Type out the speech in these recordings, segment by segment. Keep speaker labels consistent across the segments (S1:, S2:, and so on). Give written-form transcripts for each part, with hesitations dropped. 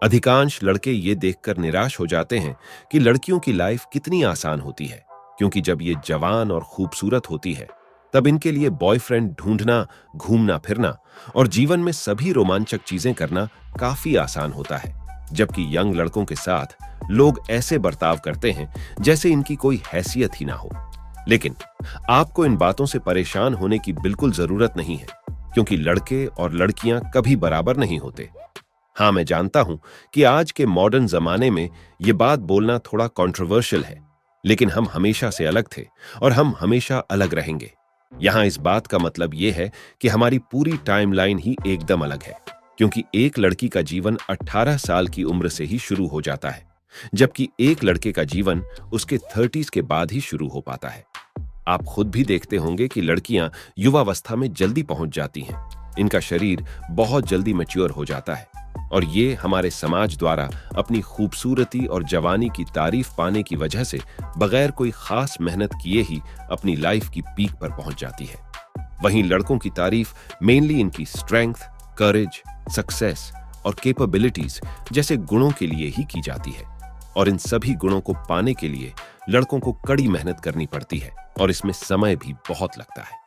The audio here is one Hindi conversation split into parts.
S1: अधिकांश लड़के ये देखकर निराश हो जाते हैं कि लड़कियों की लाइफ कितनी आसान होती है, क्योंकि जब ये जवान और खूबसूरत होती है तब इनके लिए बॉयफ्रेंड ढूंढना, घूमना फिरना और जीवन में सभी रोमांचक चीजें करना काफी आसान होता है। जबकि यंग लड़कों के साथ लोग ऐसे बर्ताव करते हैं जैसे इनकी कोई हैसियत ही ना हो। लेकिन आपको इन बातों से परेशान होने की बिल्कुल जरूरत नहीं है, क्योंकि लड़के और लड़कियां कभी बराबर नहीं होते। हाँ, मैं जानता हूं कि आज के मॉडर्न जमाने में ये बात बोलना थोड़ा कंट्रोवर्शियल है, लेकिन हम हमेशा से अलग थे और हम हमेशा अलग रहेंगे। यहां इस बात का मतलब यह है कि हमारी पूरी टाइमलाइन ही एकदम अलग है, क्योंकि एक लड़की का जीवन 18 साल की उम्र से ही शुरू हो जाता है, जबकि एक लड़के का जीवन उसके 30s के बाद ही शुरू हो पाता है। आप खुद भी देखते होंगे कि लड़कियां युवावस्था में जल्दी पहुंच जाती हैं, इनका शरीर बहुत जल्दी मैच्योर हो जाता है और ये हमारे समाज द्वारा अपनी खूबसूरती और जवानी की तारीफ पाने की वजह से बगैर कोई खास मेहनत किए ही अपनी लाइफ की पीक पर पहुंच जाती है। वहीं लड़कों की तारीफ मेनली इनकी स्ट्रेंथ, करेज, सक्सेस और कैपेबिलिटीज जैसे गुणों के लिए ही की जाती है, और इन सभी गुणों को पाने के लिए लड़कों को कड़ी मेहनत करनी पड़ती है और इसमें समय भी बहुत लगता है।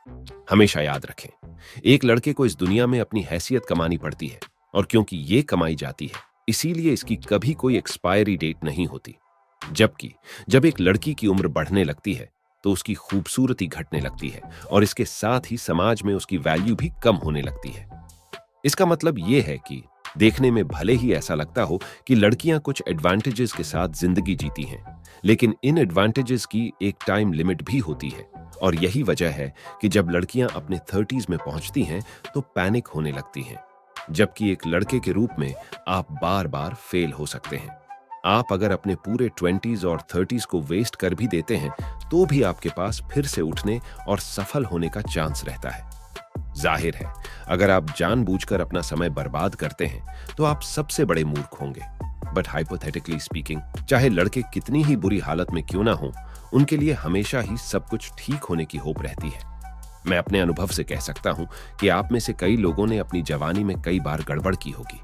S1: हमेशा याद रखें, एक लड़के को इस दुनिया में अपनी हैसियत कमानी पड़ती है, और क्योंकि ये कमाई जाती है इसीलिए इसकी कभी कोई एक्सपायरी डेट नहीं होती। जबकि जब एक लड़की की उम्र बढ़ने लगती है तो उसकी खूबसूरती घटने लगती है और इसके साथ ही समाज में उसकी वैल्यू भी कम होने लगती है। इसका मतलब ये है कि देखने में भले ही ऐसा लगता हो कि लड़कियां कुछ एडवांटेजेस के साथ जिंदगी जीती हैं, लेकिन इन एडवांटेजेस की एक टाइम लिमिट भी होती है, और यही वजह है कि जब लड़कियां अपने 30s में पहुंचती हैं तो पैनिक होने लगती हैं। जबकि एक लड़के के रूप में आप बार बार फेल हो सकते हैं। आप अगर अपने पूरे 20s और 30s को वेस्ट कर भी देते हैं तो भी आपके पास फिर से उठने और सफल होने का चांस रहता है। जाहिर है, अगर आप जानबूझकर अपना समय बर्बाद करते हैं तो आप सबसे बड़े मूर्ख होंगे। बट हाइपोथेटिकली स्पीकिंग, चाहे लड़के कितनी ही बुरी हालत में क्यों ना हो, उनके लिए हमेशा ही सब कुछ ठीक होने की होप रहती है। मैं अपने अनुभव से कह सकता हूं कि आप में से कई लोगों ने अपनी जवानी में कई बार गड़बड़ की होगी।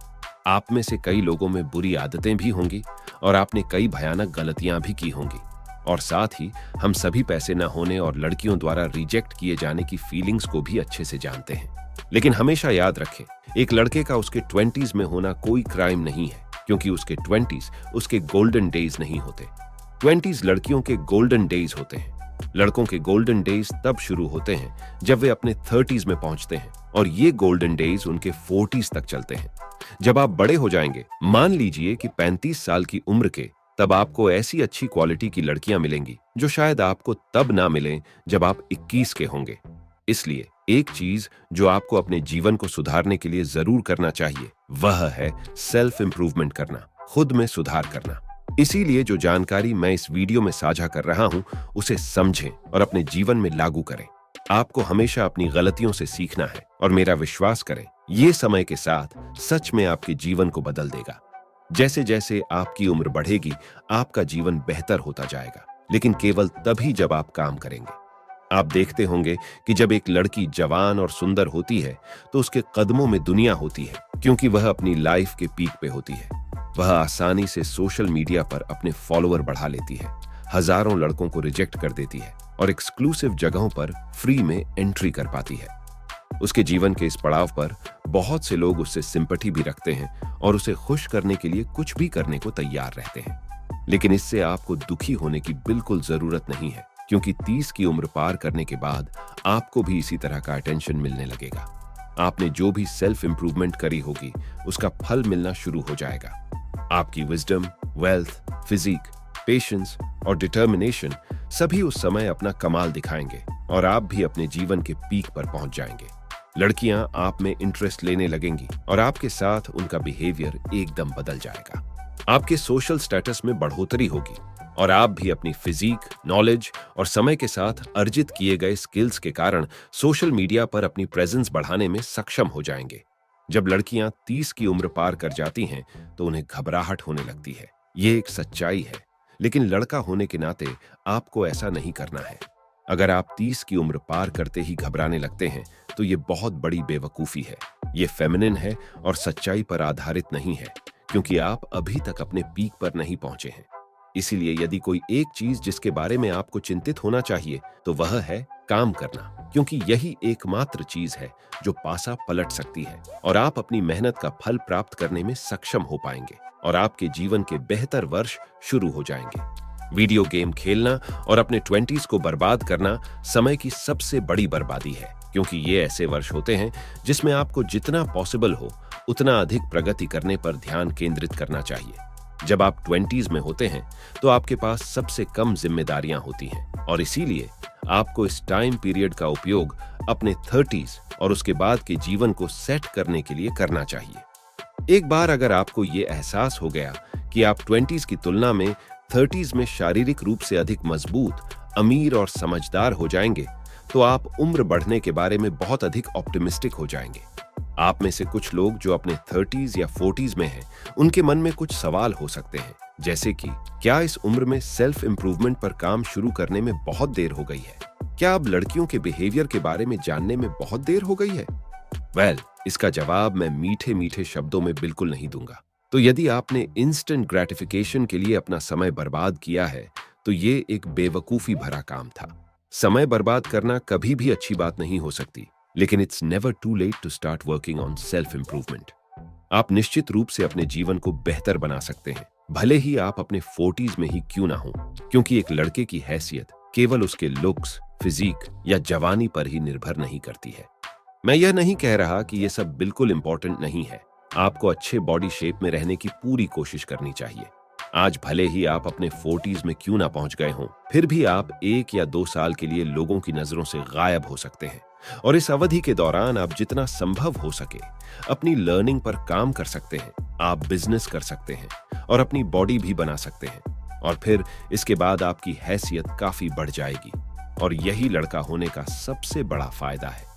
S1: आप में से कई लोगों में बुरी आदतें भी होंगी और आपने कई भयानक गलतियां भी की होंगी। और साथ ही हम सभी पैसे न होने और लड़कियों द्वारा रिजेक्ट किए जाने की फीलिंग्स को भी अच्छे से जानते हैं। लेकिन हमेशा याद रखें, एक लड़के का उसके 20s में होना कोई क्राइम नहीं है, क्योंकि उसके 20s उसके गोल्डन डेज नहीं होते। 20s लड़कियों के गोल्डन डेज होते हैं। लड़कों के गोल्डन डेज तब शुरू होते हैं जब वे अपने 30s में पहुंचते हैं, और ये गोल्डन डेज उनके 40s तक चलते हैं। जब आप बड़े हो जाएंगे, मान लीजिए कि 35 साल की उम्र के, तब आपको ऐसी अच्छी क्वालिटी की लड़कियां मिलेंगी जो शायद आपको तब ना मिलें जब आप 21 के होंगे। इसलिए एक चीज जो आपको अपने जीवन को सुधारने के लिए जरूर करना चाहिए वह है सेल्फ इंप्रूवमेंट करना, खुद में सुधार करना। इसीलिए जो जानकारी मैं इस वीडियो में साझा कर रहा हूं उसे समझें और अपने जीवन में लागू करें। आपको हमेशा अपनी गलतियों से सीखना है, और मेरा विश्वास करें, ये समय के साथ सच में आपके जीवन को बदल देगा। जैसे जैसे आपकी उम्र बढ़ेगी आपका जीवन बेहतर होता जाएगा, लेकिन केवल तभी जब आप काम करेंगे। आप देखते होंगे कि जब एक लड़की जवान और सुंदर होती है तो उसके कदमों में दुनिया होती है, क्योंकि वह अपनी लाइफ के पीक पे होती है। वह आसानी से सोशल मीडिया पर अपने फॉलोअर बढ़ा लेती है, हजारों लड़कों को रिजेक्ट कर देती है और एक्सक्लूसिव जगहों पर फ्री में एंट्री कर पाती है। उसके जीवन के इस पड़ाव पर बहुत से लोग उससे सिंपैथी भी रखते हैं और उसे खुश करने के लिए कुछ भी करने को तैयार रहते हैं। लेकिन इससे आपको दुखी होने की बिल्कुल जरूरत नहीं है, क्योंकि 30 की उम्र पार करने के बाद आपको भी इसी तरह का अटेंशन मिलने लगेगा। आपने जो भी सेल्फ इंप्रूवमेंट करी होगी उसका फल मिलना शुरू हो जाएगा। आपकी विजडम, वेल्थ, फिजिक, पेशेंस और डिटर्मिनेशन सभी उस समय अपना कमाल दिखाएंगे और आप भी अपने जीवन के पीक पर पहुंच जाएंगे। लड़कियां आप में इंटरेस्ट लेने लगेंगी और आपके साथ उनका बिहेवियर एकदम बदल जाएगा। आपके सोशल स्टेटस में बढ़ोतरी होगी और आप भी अपनी फिजिक, नॉलेज और समय के साथ अर्जित किए गए स्किल्स के कारण सोशल मीडिया पर अपनी प्रेजेंस बढ़ाने में सक्षम हो जाएंगे। जब लड़कियां 30 की उम्र पार कर जाती हैं तो उन्हें घबराहट होने लगती है। ये एक सच्चाई है, लेकिन लड़का होने के नाते आपको ऐसा नहीं करना है। अगर आप 30 की उम्र पार करते ही घबराने लगते हैं तो ये बहुत बड़ी बेवकूफी है। ये फेमिनिन है और सच्चाई पर आधारित नहीं है, क्योंकि आप अभी तक अपने पीक पर नहीं पहुंचे हैं। इसीलिए यदि कोई एक चीज जिसके बारे में आपको चिंतित होना चाहिए तो वह है काम करना, क्योंकि यही एकमात्र चीज है जो पासा पलट सकती है और आप अपनी मेहनत का फल प्राप्त करने में सक्षम हो पाएंगे और आपके जीवन के बेहतर वर्ष शुरू हो जाएंगे। वीडियो गेम खेलना और अपने 20s को बर्बाद करना समय की सबसे बड़ी बर्बादी है, क्योंकि ये ऐसे वर्ष होते हैं जिसमें आपको जितना पॉसिबल हो उतना अधिक प्रगति करने पर ध्यान केंद्रित करना चाहिए। जब आप 20s में होते हैं तो आपके पास सबसे कम जिम्मेदारियां होती हैं और इसीलिए आपको इस टाइम पीरियड का उपयोग अपने 30s और उसके बाद के जीवन को सेट करने के लिए करना चाहिए। एक बार अगर आपको ये एहसास हो गया कि आप 20s की तुलना में 30s में शारीरिक रूप से अधिक मजबूत, अमीर और समझदार हो जाएंगे, तो आप उम्र बढ़ने के बारे में बहुत अधिक ऑप्टिमिस्टिक हो जाएंगे। आप में से कुछ लोग जो अपने 30s या 40s में हैं, उनके मन में कुछ सवाल हो सकते हैं, जैसे कि क्या इस उम्र में सेल्फ इंप्रूवमेंट पर काम शुरू करने में बहुत देर हो गई है? क्या अब लड़कियों के बिहेवियर के बारे में जानने में बहुत देर हो गई है? इसका जवाब मैं मीठे मीठे शब्दों में बिल्कुल नहीं दूंगा। तो यदि आपने इंस्टेंट ग्रेटिफिकेशन के लिए अपना समय बर्बाद किया है, तो ये एक बेवकूफी भरा काम था। समय बर्बाद करना कभी भी अच्छी बात नहीं हो सकती, लेकिन it's never too late to start working on self improvement. आप निश्चित रूप से अपने जीवन को बेहतर बना सकते हैं, भले ही आप अपने 40s में ही क्यों ना हो, क्योंकि एक लड़के की हैसियत केवल उसके लुक्स, फिजिक या जवानी पर ही निर्भर नहीं करती है। मैं यह नहीं कह रहा कि यह सब बिल्कुल इंपॉर्टेंट नहीं है। आपको अच्छे बॉडी शेप में रहने की पूरी कोशिश करनी चाहिए। आज भले ही आप अपने 40s में क्यों ना पहुंच गए हों, फिर भी आप 1 या 2 साल के लिए लोगों की नजरों से गायब हो सकते हैं और इस अवधि के दौरान आप जितना संभव हो सके अपनी लर्निंग पर काम कर सकते हैं। आप बिजनेस कर सकते हैं और अपनी बॉडी भी बना सकते हैं और फिर इसके बाद आपकी हैसियत काफी बढ़ जाएगी और यही लड़का होने का सबसे बड़ा फायदा है।